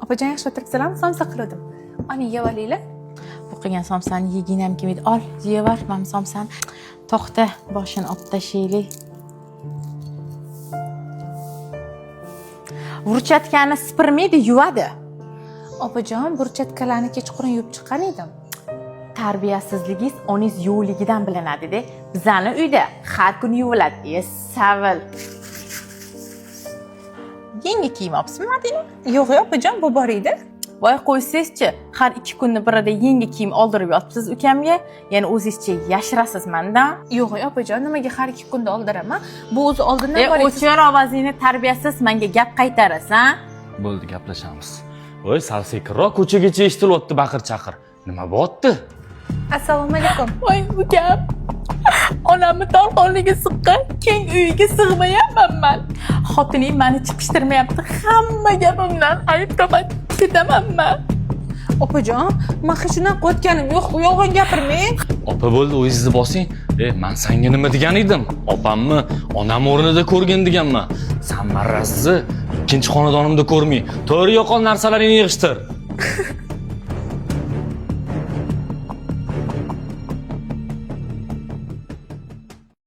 Opajon yaxshi o'tiribsizlarmi? Somsa qildim. Ana yevalinglar. Bu qilgan somsani yeginam kelmaydi. Ol, yevar, mana somsani. To'xta, boshini olib tashlaylik. Burchatkani sipirmaydi, yuvadi. Opajon, burchatkalarni kechqurun yuvib chiqqan edim. Tarbiyasizligingiz oningiz yo'qligidan bilinadi-da. Bizani uyda har kun yuviladi. Savil. Yangi kiyim olibsizmi, Madina? Yo'q, opajon, bu bor edi. Voy qo'ysangizchi, har 2 kunni birida yangi kiyim oldirib yotibsiz ukamga. Ya'ni o'zingizcha yashirasiz mendan. Yo'q, opajon, nimaga har 2 kunda oldiraman? Bu o'zi oldindan bor edi. O'chir ovozingni, tarbiyasiz menga gap qaytarasan. Bo'ldi, gaplashamiz. Voy, sal sekinroq ko'chagacha eshitilyapti baqir-chaqir. Nima bo'pti? Assalomu alaykum. Voy ukam. Onamni tolqonliga siqqan, keng uyiga sig'mayapman men. Xotining meni chiqishtirmayapti. Hamma gapimdan aybdorman. Ketamanman. Opajon, men hech unaqa o'tganim yo'q, yolg'on gapirmang. Opa bo'ldi, o'zingizni bosing. Men senga nima degan edim? Opamni onam o'rnida ko'rgin deganman. Sen marrasizni ikkinchi xonadonimda ko'rmay, to'g'ri yo'qol narsalaringni yig'ishtir.